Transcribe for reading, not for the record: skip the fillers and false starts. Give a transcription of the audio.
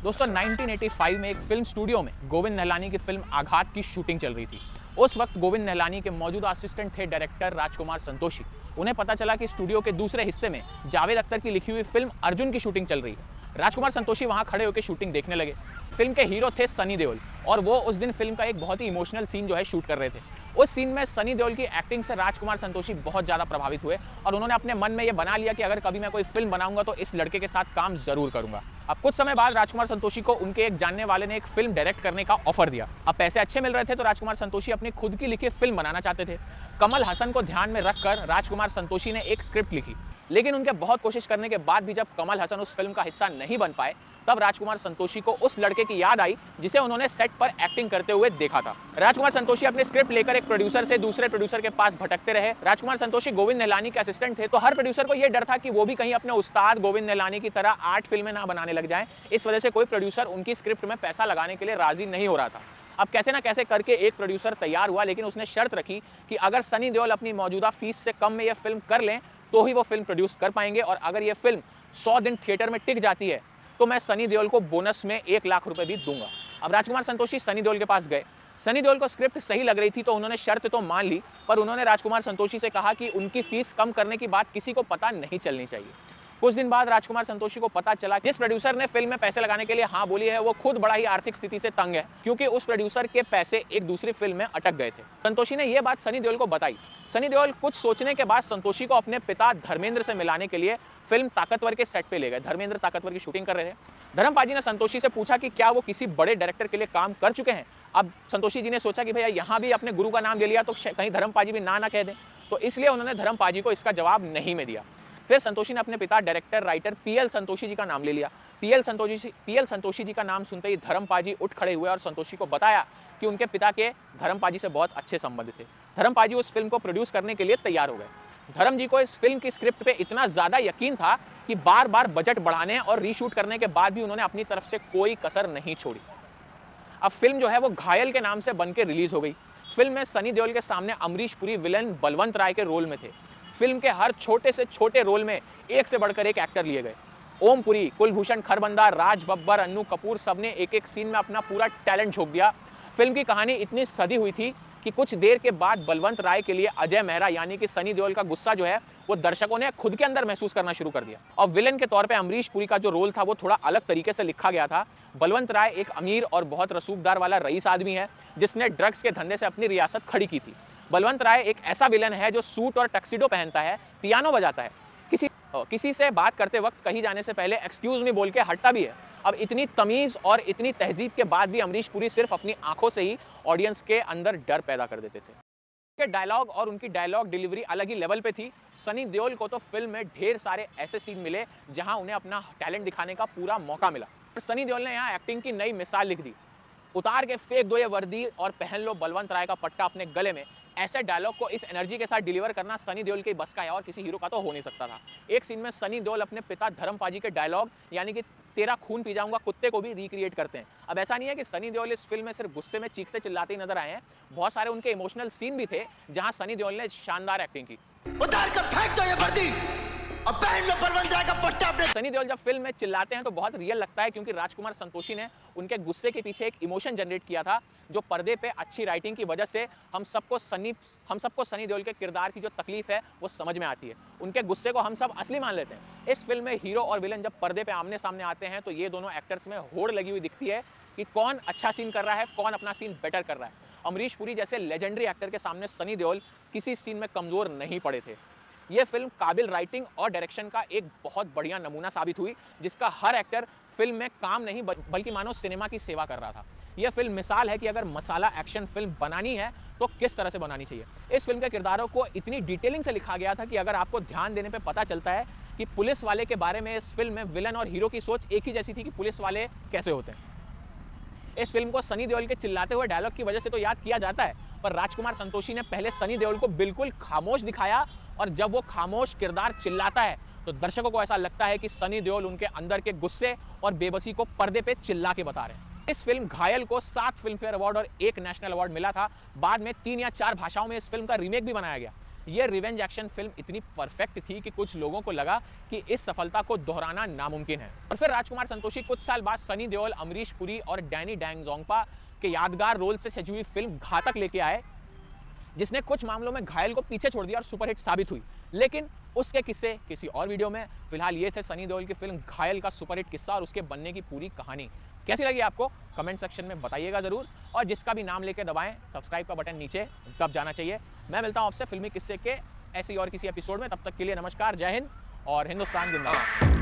दोस्तों 1985 में एक फिल्म स्टूडियो में गोविंद निहलानी की फिल्म आघात की शूटिंग चल रही थी। उस वक्त गोविंद निहलानी के मौजूदा असिस्टेंट थे डायरेक्टर राजकुमार संतोषी। उन्हें पता चला कि स्टूडियो के दूसरे हिस्से में जावेद अख्तर की लिखी हुई फिल्म अर्जुन की शूटिंग चल रही है। राजकुमार संतोषी वहां खड़े होकर शूटिंग देखने लगे। फिल्म के हीरो थे सनी देओल और वो उस दिन फिल्म का एक बहुत ही इमोशनल सीन जो है शूट कर रहे थे। उस सीन में सनी देओल की एक्टिंग से राजकुमार संतोषी बहुत ज्यादा प्रभावित हुए और उन्होंने अपने मन में ये बना लिया कि अगर कभी मैं कोई फिल्म बनाऊंगा तो इस लड़के के साथ काम जरूर करूंगा। अब कुछ समय बाद राजकुमार संतोषी को उनके एक जानने वाले ने एक फिल्म डायरेक्ट करने का ऑफर दिया। अब पैसे अच्छे मिल रहे थे तो राजकुमार संतोषी अपनी खुद की लिखी फिल्म बनाना चाहते थे। कमल हसन को ध्यान में रखकर राजकुमार संतोषी ने एक स्क्रिप्ट लिखी, लेकिन उनके बहुत कोशिश करने के बाद भी जब कमल हसन उस फिल्म का हिस्सा नहीं बन पाए तब राजकुमार संतोषी को उस लड़के की याद आई जिसे उन्होंने सेट पर एक्टिंग करते हुए देखा था। राजकुमार संतोषी अपनी स्क्रिप्ट लेकर एक प्रोड्यूसर से दूसरे प्रोड्यूसर के पास भटकते रहे। राजकुमार संतोषी गोविंद निहलानी के असिस्टेंट थे, तो हर प्रोड्यूसर को यह डर था कि वो भी कहीं अपने उस्ताद गोविंद निहलानी की तरह 8 फिल्में ना बनाने लग जाएं। इस वजह से कोई प्रोड्यूसर उनकी स्क्रिप्ट में पैसा लगाने के लिए राजी नहीं हो रहा था। अब कैसे ना कैसे करके एक प्रोड्यूसर तैयार हुआ, लेकिन उसने शर्त रखी कि अगर सनी देओल अपनी मौजूदा फीस से कम में यह फिल्म कर लें तो ही वो फिल्म प्रोड्यूस कर पाएंगे, और अगर यह फिल्म 100 दिन थिएटर में टिक जाती है तो मैं सनी देओल को बोनस में 1 लाख रुपए भी दूंगा। अब राजकुमार संतोषी सनी देओल के पास गए। सनी देओल को स्क्रिप्ट सही लग रही थी तो उन्होंने शर्त तो मान ली, पर उन्होंने राजकुमार संतोषी से कहा कि उनकी फीस कम करने की बात किसी को पता नहीं चलनी चाहिए। कुछ दिन बाद राजकुमार संतोषी को पता चला जिस प्रोड्यूसर ने फिल्म में पैसे लगाने के लिए हाँ बोली है वो खुद बड़ा ही आर्थिक स्थिति से तंग है, क्योंकि उस प्रोड्यूसर के पैसे एक दूसरी फिल्म में अटक गए थे। संतोषी ने यह बात सनी देओल को बताई। सनी देओल कुछ सोचने के बाद संतोषी को अपने पिता धर्मेंद्र से मिलाने के लिए फिल्म ताकतवर के सेट पे ले गए। धर्मेंद्र ताकतवर की शूटिंग कर रहे थे। धर्म पाजी ने संतोषी से पूछा कि क्या वो किसी बड़े डायरेक्टर के लिए काम कर चुके हैं। अब संतोषी जी ने सोचा कि भैया यहाँ भी अपने गुरु का नाम ले लिया तो कहीं धर्म पाजी भी ना कह दें, तो इसलिए उन्होंने धर्म पाजी को इसका जवाब नहीं में दिया। फिर संतोषी ने अपने पिता डायरेक्टर राइटर पीएल संतोषी जी का नाम ले लिया। पीएल संतोषी जी का नाम सुनते ही धर्म पाजी उठ खड़े हुए और संतोषी को बताया कि उनके पिता के धर्म पाजी से बहुत अच्छे संबंध थे। धर्म पाजी उस फिल्म को प्रोड्यूस करने के लिए तैयार हो गए। धर्म जी को इस फिल्म की स्क्रिप्ट पे इतना ज्यादा यकीन था कि बार बार बजट बढ़ाने और रीशूट करने के बाद भी उन्होंने अपनी तरफ से कोई कसर नहीं छोड़ी। अब फिल्म जो है वो घायल के नाम से बनकर रिलीज हो गई। फिल्म में सनी देओल के सामने अमरीश पुरी विलन बलवंत राय के रोल में थे। फिल्म के हर छोटे से छोटे रोल में एक से बढ़कर एक एक्टर लिए गए। ओम पुरी, कुलभूषण खरबंदा, राज बब्बर, अन्नू कपूर, सबने एक एक सीन में अपना पूरा टैलेंट झोंक दिया। फिल्म की कहानी इतनी सदी हुई थी कि कुछ देर के बाद बलवंत राय के लिए अजय मेहरा यानी कि सनी देओल का गुस्सा जो है वो दर्शकों ने खुद के अंदर महसूस करना शुरू कर दिया। और विलन के तौर पे अमरीश पुरी का जो रोल था वो थोड़ा अलग तरीके से लिखा गया था। बलवंत राय एक अमीर और बहुत रसूखदार वाला रईस आदमी है जिसने ड्रग्स के धंधे से अपनी रियासत खड़ी की थी। बलवंत राय एक ऐसा विलन है जो सूट और टक्सीडो पहनता है, पियानो बजाता है, किसी से बात करते वक्त कहीं जाने से पहले एक्सक्यूज मी बोल के हटता भी है। अब इतनी तमीज और इतनी तहजीब के बाद भी अमरीश पुरी सिर्फ अपनी आंखों से ही ऑडियंस के अंदर डर पैदा कर देते थे। उनके डायलॉग और उनकी डायलॉग डिलीवरी अलग ही लेवल पे थी। सनी देओल को तो फिल्म में ढेर सारे ऐसे सीन मिले जहां उन्हें अपना टैलेंट दिखाने का पूरा मौका मिला। सनी देओल ने यहाँ एक्टिंग की नई मिसाल लिख दी। उतार के फेंक दो ये वर्दी और पहन लो बलवंत राय का पट्टा अपने गले में। ऐसे डायलॉग को इस एनर्जी के साथ डिलीवर करना सनी देओल के बस का है और किसी हीरो का तो हो नहीं सकता था। एक सीन में सनी देओल अपने पिता धर्म पाजी के डायलॉग यानी कि तेरा खून पी जाऊंगा कुत्ते को भी रिक्रिएट करते हैं। अब ऐसा नहीं है कि सनी देओल इस फिल्म में सिर्फ गुस्से में चीखते चिल्लाते ही नजर आए हैं, बहुत सारे उनके इमोशनल सीन भी थे जहां सनी देओल ने शानदार एक्टिंग की। उतार कर फेंक दो ये वर्दी और पहन लो बलवंत राय का पट्टा अपने। सनी देओल जब फिल्म में चिल्लाते हैं तो बहुत रियल लगता है, क्योंकि राजकुमार संतोषी ने उनके गुस्से के पीछे एक इमोशन जनरेट किया था जो पर्दे पे अच्छी राइटिंग की वजह से हम सबको सनी देओल के किरदार की जो तकलीफ है वो समझ में आती है। उनके गुस्से को हम सब असली मान लेते हैं। इस फिल्म में हीरो और विलन जब पर्दे पे आमने सामने आते हैं तो ये दोनों एक्टर्स में होड़ लगी हुई दिखती है कि कौन अच्छा सीन कर रहा है, कौन अपना सीन बेटर कर रहा है। अमरीश पुरी जैसे लेजेंडरी एक्टर के सामने सनी देओल किसी सीन में कमजोर नहीं पड़े थे। यह फिल्म काबिल राइटिंग और डायरेक्शन का एक बहुत बढ़िया नमूना साबित हुई, जिसका हर एक्टर फिल्म में काम नहीं बल्कि मानो सिनेमा की सेवा कर रहा था। यह फिल्म मिसाल है कि अगर मसाला एक्शन फिल्म बनानी है तो किस तरह से बनानी चाहिए। इस फिल्म के किरदारों को इतनी डिटेलिंग से लिखा गया था कि अगर आपको ध्यान देने पे पता चलता है कि पुलिस वाले के बारे में इस फिल्म में विलन और हीरो की सोच एक ही जैसी थी कि पुलिस वाले कैसे होते हैं। इस फिल्म को सनी देओल के चिल्लाते हुए डायलॉग की वजह से तो याद किया जाता है, पर राजकुमार संतोषी ने पहले सनी देओल को बिल्कुल खामोश दिखाया, और जब वो खामोश किरदार चिल्लाता है तो दर्शकों को ऐसा लगता है कि सनी देओल उनके अंदर के गुस्से और बेबसी को पर्दे पे चिल्ला के बता रहे हैं। इस फिल्म घायल को 7 फिल्म फेयर अवार्ड और 1 नेशनल अवार्ड मिला था। बाद में 3 या 4 भाषाओं में इस फिल्म का रीमेक भी बनाया गया। ये रिवेंज एक्शन फिल्म इतनी परफेक्ट थी कि कुछ लोगों को लगा कि इस सफलता को दोहराना नामुमकिन है। और फिर राजकुमार संतोषी कुछ साल बाद सनी देओल, अमरीश पुरी और डैनी डैंगजोंगपा के यादगार रोल से सजी हुई फिल्म घातक लेके आए, जिसने कुछ मामलों में घायल को पीछे छोड़ दिया और सुपरहिट साबित हुई। लेकिन उसके किस्से किसी और वीडियो में। फिलहाल ये थे सनी देओल की फिल्म घायल का सुपरहिट किस्सा और उसके बनने की पूरी कहानी। कैसी लगी आपको कमेंट सेक्शन में बताइएगा जरूर, और जिसका भी नाम लेके दबाएं सब्सक्राइब का बटन नीचे दब जाना चाहिए। मैं मिलता हूं आपसे फिल्मी किस्से के ऐसी और किसी एपिसोड में, तब तक के लिए नमस्कार, जय हिंद और हिंदुस्तान जिंदाबाद।